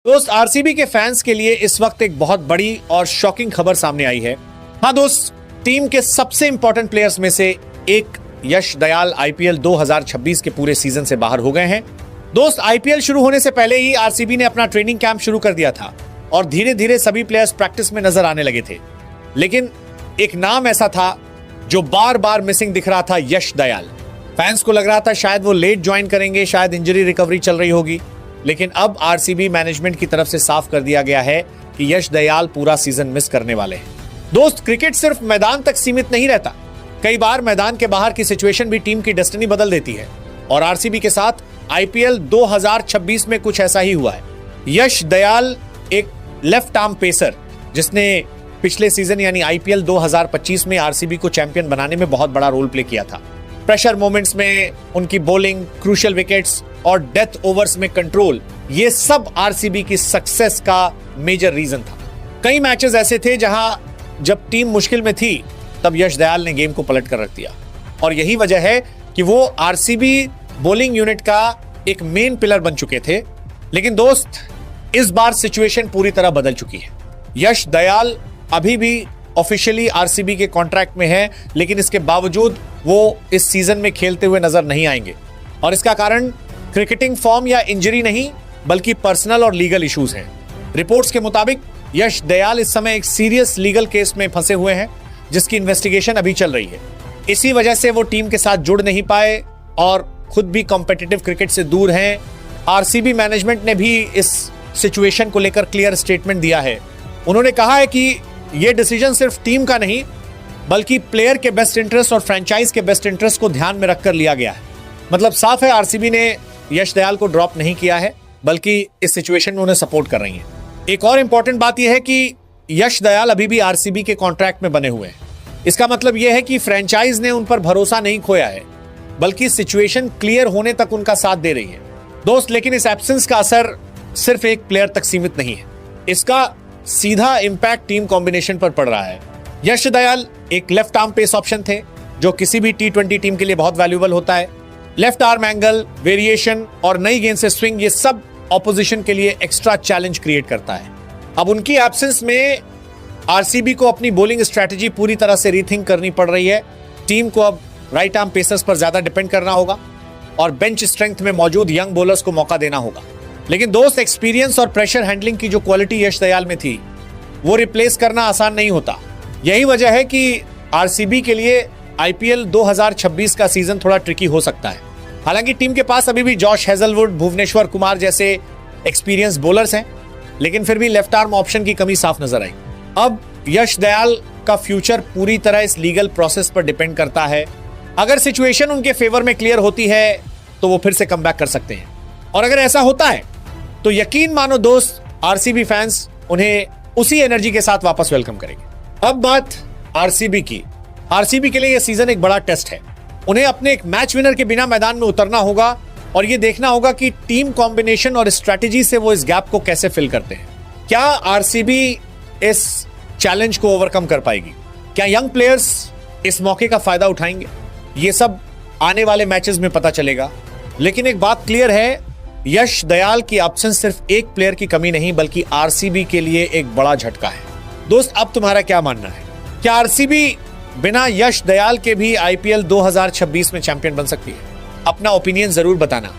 दोस्त आरसीबी के फैंस के लिए इस वक्त एक बहुत बड़ी और शॉकिंग खबर सामने आई है। हाँ दोस्त, टीम के सबसे इंपॉर्टेंट प्लेयर्स में से एक यश दयाल आईपीएल 2026 के पूरे सीजन से बाहर हो गए हैं। दोस्त, आईपीएल शुरू होने से पहले ही आरसीबी ने अपना ट्रेनिंग कैंप शुरू कर दिया था और धीरे धीरे सभी प्लेयर्स प्रैक्टिस में नजर आने लगे थे, लेकिन एक नाम ऐसा था जो बार बार मिसिंग दिख रहा था, यश दयाल। फैंस को लग रहा था शायद वो लेट ज्वाइन करेंगे, शायद इंजरी रिकवरी चल रही होगी, लेकिन अब आरसीबी मैनेजमेंट की तरफ से साफ कर दिया गया है कि यश दयाल पूरा सीजन मिस करने वाले हैं। दोस्त, क्रिकेट सिर्फ मैदान तक सीमित नहीं रहता, कई बार मैदान के बाहर की सिचुएशन भी टीम की डेस्टिनी बदल देती है और आरसीबी के साथ आईपीएल 2026 में कुछ ऐसा ही हुआ है। यश दयाल एक लेफ्ट आर्म पेसर जिसने पिछले सीजन यानी आईपीएल 2025 में आरसीबी को चैंपियन बनाने में बहुत बड़ा रोल प्ले किया था। प्रेशर मोमेंट्स में उनकी बॉलिंग, क्रूशियल विकेट्स और डेथ ओवर्स में कंट्रोल, ये सब आरसीबी की सक्सेस का मेजर रीजन था। कई मैचेस ऐसे थे जहां जब टीम मुश्किल में थी तब यश दयाल ने गेम को पलट कर रख दिया और यही वजह है कि वो आरसीबी बॉलिंग यूनिट का एक मेन पिलर बन चुके थे। लेकिन दोस्त, इस बार सिचुएशन पूरी तरह बदल चुकी है। यश दयाल अभी भी ऑफिशियली आरसीबी के कॉन्ट्रैक्ट में है, लेकिन इसके बावजूद वो इस सीजन में खेलते हुए नजर नहीं आएंगे और इसका कारण क्रिकेटिंग फॉर्म या इंजरी नहीं बल्कि पर्सनल और लीगल इश्यूज हैं। रिपोर्ट्स के मुताबिक यश दयाल इस समय एक सीरियस लीगल केस में फंसे हुए हैं जिसकी इन्वेस्टिगेशन अभी चल रही है। इसी वजह से वो टीम के साथ जुड़ नहीं पाए और खुद भी कॉम्पिटिटिव क्रिकेट से दूर हैं। आरसीबी मैनेजमेंट ने भी इस सिचुएशन को लेकर क्लियर स्टेटमेंट दिया है। उन्होंने कहा है कि यह डिसीजन सिर्फ टीम का नहीं बल्कि प्लेयर के बेस्ट इंटरेस्ट और फ्रेंचाइज के बेस्ट इंटरेस्ट को ध्यान में रखकर लिया गया है। मतलब साफ है, आरसीबी ने यश दयाल को ड्रॉप नहीं किया है बल्कि इस सिचुएशन में उन्हें सपोर्ट कर रही है। एक और इंपॉर्टेंट बात यह है कि यश दयाल अभी भी आरसीबी के कॉन्ट्रैक्ट में बने हुए हैं। इसका मतलब यह है कि फ्रेंचाइज ने उन पर भरोसा नहीं खोया है बल्कि सिचुएशन क्लियर होने तक उनका साथ दे रही है। दोस्त, लेकिन इस एब्सेंस का असर सिर्फ एक प्लेयर तक सीमित नहीं है, इसका सीधा इंपैक्ट टीम कॉम्बिनेशन पर पड़ रहा है। यश दयाल एक लेफ्ट आर्म पेस ऑप्शन थे जो किसी भी टी20 टीम के लिए बहुत वैल्यूएबल होता है। लेफ्ट आर्म एंगल, वेरिएशन और नई गेंद से स्विंग, ये सब ऑपोजिशन के लिए एक्स्ट्रा चैलेंज क्रिएट करता है। अब उनकी एब्सेंस में आरसीबी को अपनी बॉलिंग स्ट्रैटेजी पूरी तरह से रीथिंक करनी पड़ रही है। टीम को अब राइट आर्म पेसर्स पर ज्यादा डिपेंड करना होगा और बेंच स्ट्रेंथ में मौजूद यंग बॉलर्स को मौका देना होगा। लेकिन दोस्त, एक्सपीरियंस और प्रेशर हैंडलिंग की जो क्वालिटी यश दयाल में थी वो रिप्लेस करना आसान नहीं होता। यही वजह है कि आरसीबी के लिए आईपीएल 2026 का सीजन थोड़ा ट्रिकी हो सकता है। हालांकि टीम के पास अभी भी जॉश हेजलवुड, भुवनेश्वर कुमार जैसे एक्सपीरियंस बॉलर्स हैं, लेकिन फिर भी लेफ्ट आर्म ऑप्शन की कमी साफ नजर आई। अब यश दयाल का फ्यूचर पूरी तरह इस लीगल प्रोसेस पर डिपेंड करता है। अगर सिचुएशन उनके फेवर में क्लियर होती है तो वो फिर से कमबैक कर सकते हैं और अगर ऐसा होता है तो यकीन मानो दोस्त, आरसीबी फैंस उन्हें उसी एनर्जी के साथ वापस वेलकम करेंगे। अब बात आरसीबी की। आरसीबी के लिए यह सीजन एक बड़ा टेस्ट है। उन्हें अपने एक मैच विनर के बिना मैदान में उतरना होगा और यह देखना होगा कि टीम कॉम्बिनेशन और स्ट्रैटेजी से वो इस गैप को कैसे फिल करते हैं। क्या आरसीबी इस चैलेंज को ओवरकम कर पाएगी? क्या यंग प्लेयर्स इस मौके का फायदा उठाएंगे? ये सब आने वाले मैचेस में पता चलेगा। लेकिन एक बात क्लियर है, यश दयाल की एब्सेंस सिर्फ एक प्लेयर की कमी नहीं बल्कि आरसीबी के लिए एक बड़ा झटका है। दोस्त, अब तुम्हारा क्या मानना है? क्या आरसीबी बिना यश दयाल के भी आईपीएल 2026 में चैंपियन बन सकती है? अपना ओपिनियन जरूर बताना।